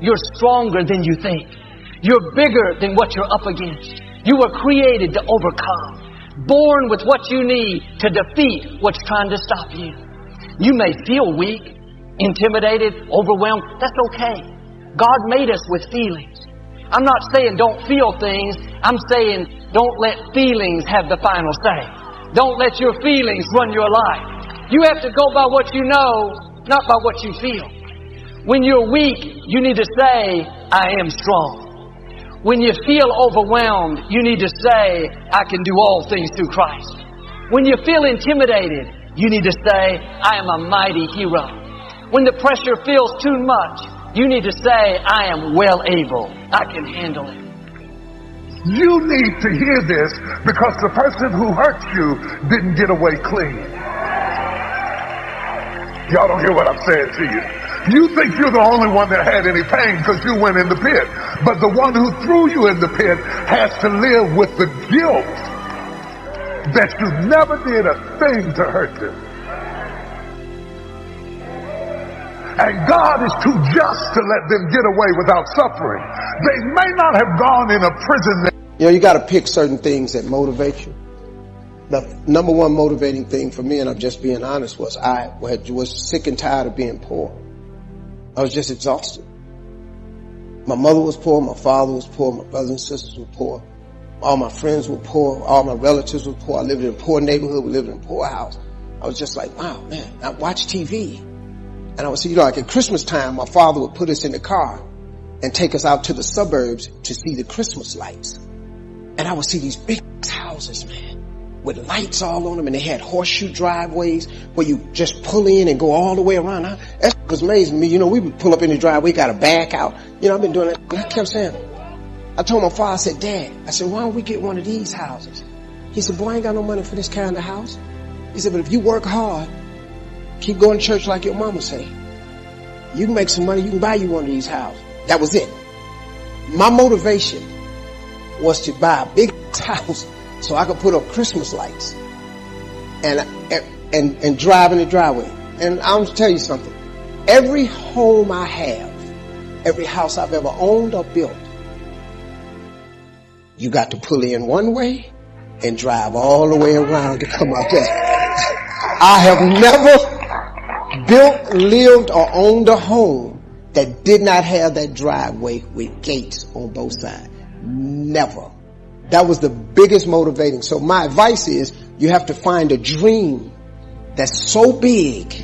You're stronger than you think. You're bigger than what you're up against. You were created to overcome. Born with what you need to defeat what's trying to stop you. You may feel weak, intimidated, overwhelmed. That's okay. God made us with feelings. I'm not saying don't feel things. I'm saying don't let feelings have the final say. Don't let your feelings run your life. You have to go by what you know, not by what you feel. When you're weak, you need to say, I am strong. When you feel overwhelmed, you need to say, I can do all things through Christ. When you feel intimidated, you need to say, I am a mighty hero. When the pressure feels too much, you need to say, I am well able. I can handle it. You need to hear this because the person who hurt you didn't get away clean. Y'all don't hear what I'm saying to you. You think you're the only one that had any pain because you went in the pit. But the one who threw you in the pit has to live with the guilt that you never did a thing to hurt them. And God is too just to let them get away without suffering. They may not have gone in a prison. You know, you got to pick certain things that motivate you. The number one motivating thing for me, and I'm just being honest, was I was sick and tired of being poor. I was just exhausted. My mother was poor, my father was poor, my brothers and sisters were poor. All my friends were poor, all my relatives were poor. I lived in a poor neighborhood, we lived in a poor house. I was just like, wow, man, I watch TV. And I would see, like at Christmas time, my father would put us in the car and take us out to the suburbs to see the Christmas lights. And I would see these big houses, man, with lights all on them, and they had horseshoe driveways where you just pull in and go all the way around. That was amazing to me. You know, we would pull up in the driveway, got to back out. You know, I've been doing that. And I kept saying, I told my father, I said, Dad, I said, why don't we get one of these houses? He said, boy, I ain't got no money for this kind of house. He said, but if you work hard, keep going to church like your mama say, you can make some money, you can buy you one of these houses. That was it. My motivation was to buy a big house so I could put up Christmas lights and drive in the driveway. And I'm going to tell you something. Every home I have, every house I've ever owned or built, you got to pull in one way and drive all the way around to come out there. I have never built, lived, or owned a home that did not have that driveway with gates on both sides. Never. That was the biggest motivating. So my advice is you have to find a dream that's so big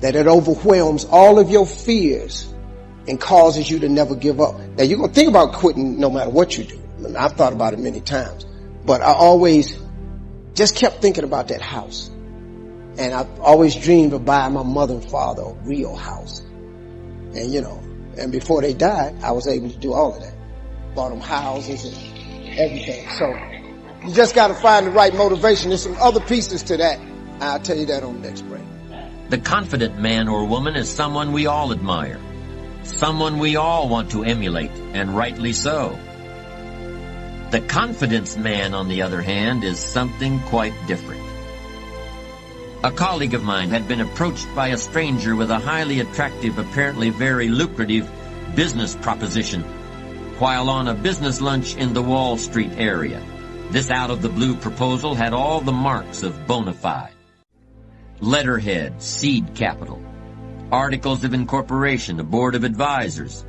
that it overwhelms all of your fears and causes you to never give up. Now you're going to think about quitting no matter what you do. I've thought about it many times, but I always just kept thinking about that house. And I've always dreamed of buying my mother and father a real house. And you know, and before they died, I was able to do all of that. Bought them houses and everything. So you just got to find the right motivation. There's some other pieces to that. I'll tell you that on the next break. The confident man or woman is someone we all admire. Someone we all want to emulate, and rightly so. The confidence man, on the other hand, is something quite different. A colleague of mine had been approached by a stranger with a highly attractive, apparently very lucrative business proposition while on a business lunch in the Wall Street area. This out-of-the-blue proposal had all the marks of bona fide. Letterhead, seed capital, articles of incorporation, a board of advisors.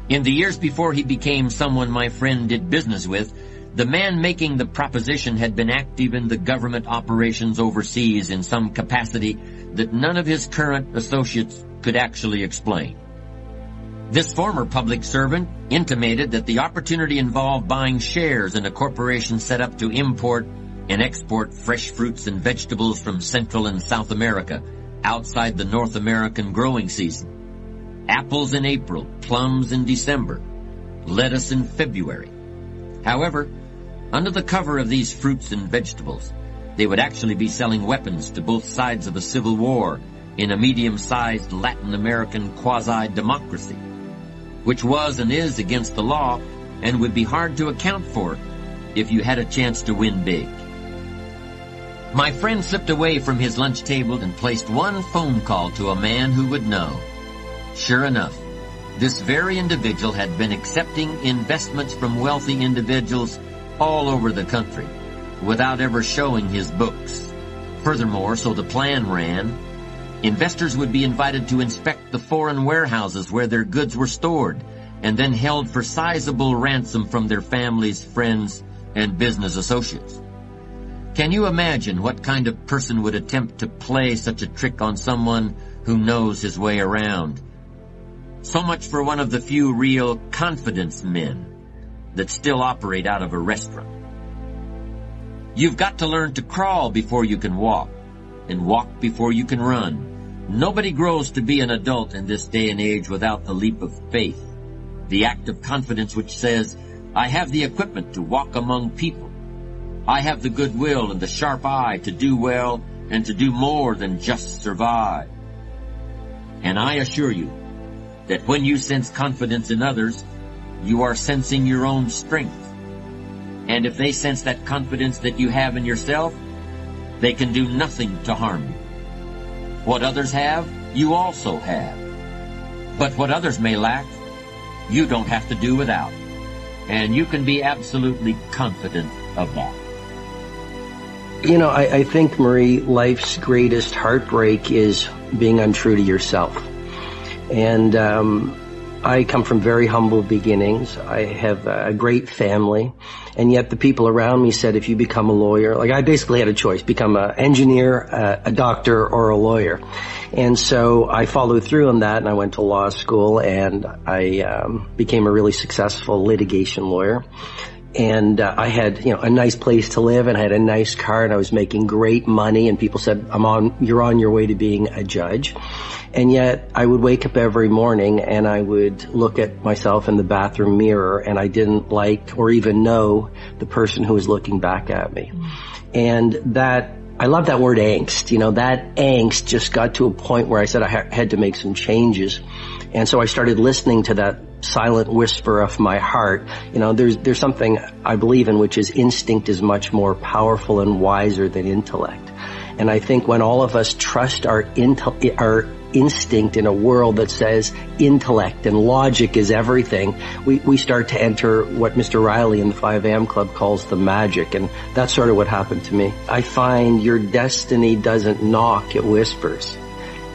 In the years before he became someone my friend did business with, the man making the proposition had been active in the government operations overseas in some capacity that none of his current associates could actually explain. This former public servant intimated that the opportunity involved buying shares in a corporation set up to import and export fresh fruits and vegetables from Central and South America outside the North American growing season. Apples in April, plums in December, lettuce in February. However, under the cover of these fruits and vegetables, they would actually be selling weapons to both sides of a civil war in a medium-sized Latin American quasi-democracy, which was and is against the law and would be hard to account for if you had a chance to win big. My friend slipped away from his lunch table and placed one phone call to a man who would know. Sure enough, This very individual had been accepting investments from wealthy individuals all over the country without ever showing his books. Furthermore, so the plan ran, investors would be invited to inspect the foreign warehouses where their goods were stored and then held for sizable ransom from their families, friends, and business associates. Can you imagine what kind of person would attempt to play such a trick on someone who knows his way around? So much for one of the few real confidence men that still operate out of a restaurant. You've got to learn to crawl before you can walk, and walk before you can run. Nobody grows to be an adult in this day and age without the leap of faith, the act of confidence which says, I have the equipment to walk among people. I have the goodwill and the sharp eye to do well and to do more than just survive. And I assure you that when you sense confidence in others, you are sensing your own strength. And if they sense that confidence that you have in yourself, they can do nothing to harm you. What others have, you also have. But what others may lack, you don't have to do without. And you can be absolutely confident of that. You know, I think, Marie, life's greatest heartbreak is being untrue to yourself. And I come from very humble beginnings. I have a great family. And yet the people around me said, if you become a lawyer, like I basically had a choice, become an engineer, a doctor, or a lawyer. And so I followed through on that, and I went to law school, and I became a really successful litigation lawyer. And I had, a nice place to live, and I had a nice car, and I was making great money, and people said, you're on your way to being a judge. And yet I would wake up every morning and I would look at myself in the bathroom mirror, and I didn't like or even know the person who was looking back at me. And I love that word angst. That angst just got to a point where I said I had to make some changes. And so I started listening to that silent whisper of my heart. There's something I believe in, which is instinct is much more powerful and wiser than intellect. And I think when all of us trust our instinct in a world that says intellect and logic is everything, we start to enter what Mr. Riley in the 5 a.m. Club calls the magic. And that's sort of what happened to me. I find your destiny doesn't knock, it whispers.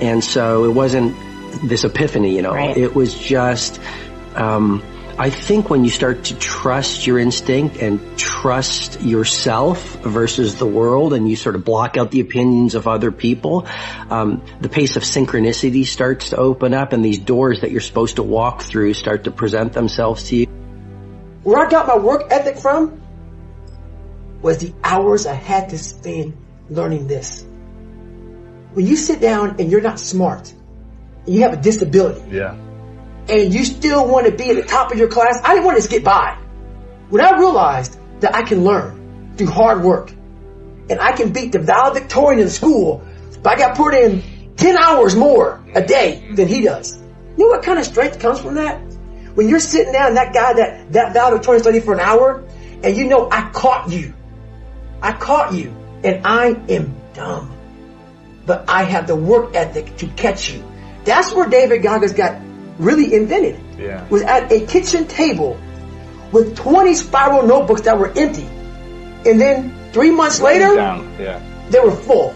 And so it wasn't this epiphany, Right. It was just, I think when you start to trust your instinct and trust yourself versus the world, and you sort of block out the opinions of other people, the pace of synchronicity starts to open up, and these doors that you're supposed to walk through start to present themselves to you. Where I got my work ethic from was the hours I had to spend learning this. When you sit down and you're not smart, and you have a disability, and you still want to be at the top of your class, I didn't want to just get by. When I realized that I can learn through hard work, and I can beat the valedictorian in school, but I got put in 10 hours more a day than he does. You know what kind of strength comes from that? When you're sitting down and that guy, that valedictorian studied for an hour, and I caught you. I caught you, and I am dumb. But I have the work ethic to catch you. That's where David Goggins got really invented. Was at a kitchen table with 20 spiral notebooks that were empty. And then 3 months later, they were full.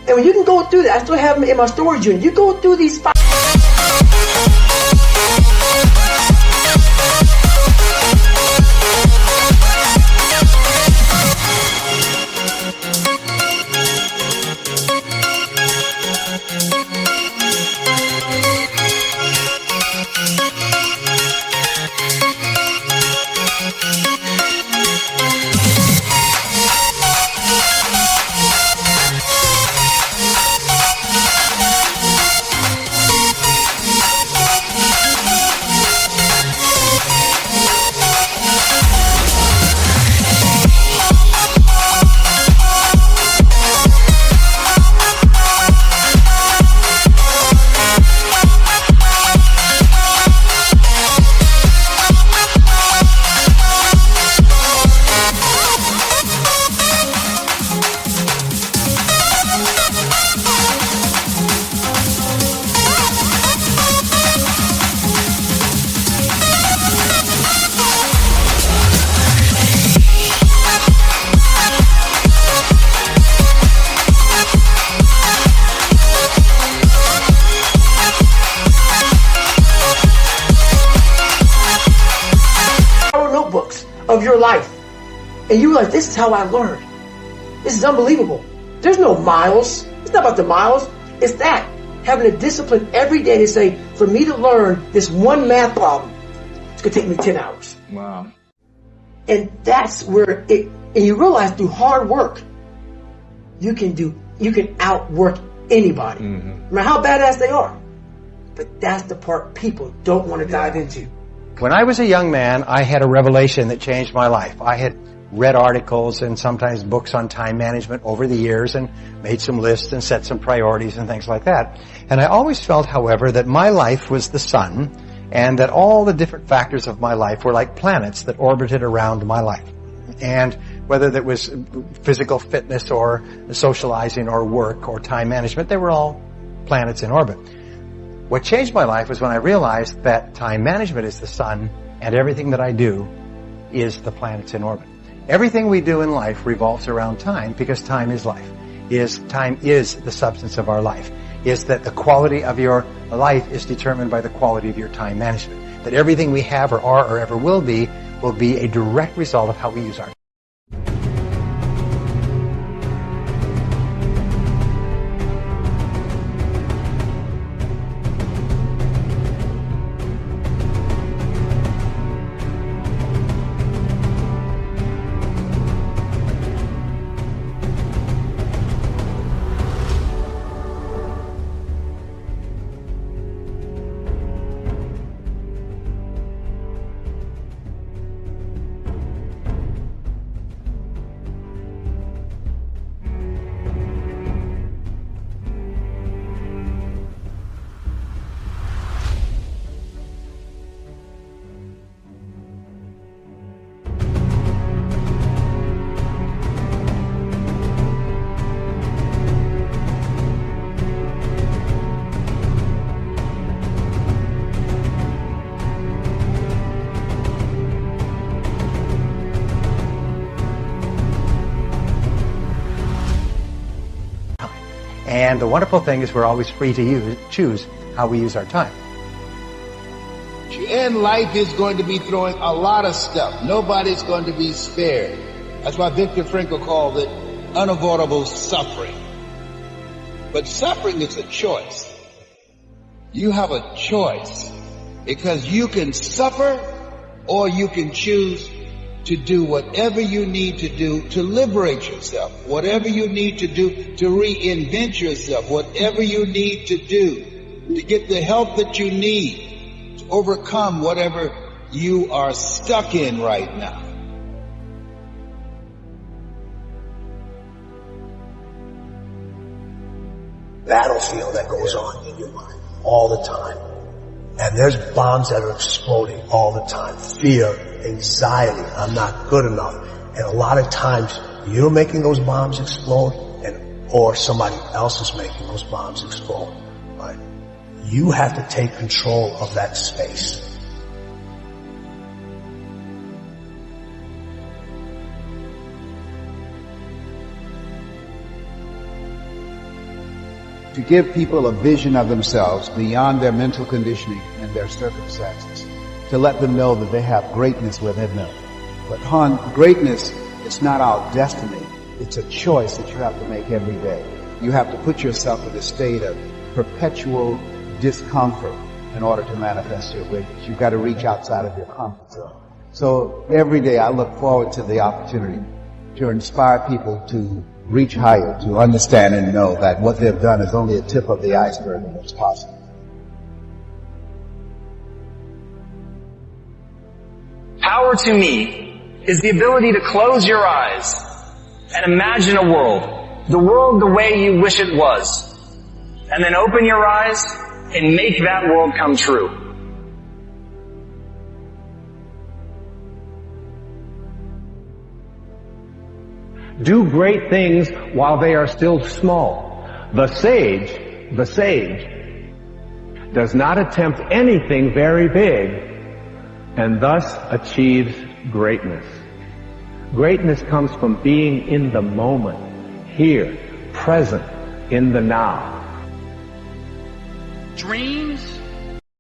And when you can go through that, I still have them in my storage unit. You go through these And you realize, this is how I learned. This is unbelievable. There's no miles. It's not about the miles. It's that. Having a discipline every day to say, for me to learn this one math problem, it's going to take me 10 hours. Wow. And that's where and you realize through hard work, you can outwork anybody, no matter how badass they are. But that's the part people don't want to dive into. When I was a young man, I had a revelation that changed my life. I had read articles and sometimes books on time management over the years and made some lists and set some priorities and things like that. And I always felt, however, that my life was the sun and that all the different factors of my life were like planets that orbited around my life. And whether that was physical fitness or socializing or work or time management, they were all planets in orbit. What changed my life was when I realized that time management is the sun and everything that I do is the planets in orbit. Everything we do in life revolves around time because time is life. Time is the substance of our life. Is that the quality of your life is determined by the quality of your time management. That everything we have or are or ever will be a direct result of how we use our time. And the wonderful thing is we're always free to choose how we use our time. And life is going to be throwing a lot of stuff. Nobody's going to be spared. That's why Viktor Frankl called it unavoidable suffering. But suffering is a choice. You have a choice because you can suffer or you can choose to do whatever you need to do to liberate yourself, whatever you need to do to reinvent yourself, whatever you need to do to get the help that you need to overcome whatever you are stuck in right now. Battlefield that goes on in your mind all the time. And there's bombs that are exploding all the time. Fear, anxiety, I'm not good enough. And a lot of times you're making those bombs explode or somebody else is making those bombs explode. Right? You have to take control of that space. To give people a vision of themselves beyond their mental conditioning and their circumstances. To let them know that they have greatness within them. But greatness is not our destiny. It's a choice that you have to make every day. You have to put yourself in a state of perpetual discomfort in order to manifest your greatness. You've got to reach outside of your comfort zone. So every day I look forward to the opportunity to inspire people to reach higher, to understand and know that what they've done is only a tip of the iceberg of what's possible. Power to me is the ability to close your eyes and imagine a world, the world the way you wish it was, and then open your eyes and make that world come true. Do great things while they are still small. The sage does not attempt anything very big and thus achieves greatness. Greatness comes from being in the moment, here, present, in the now. Dreams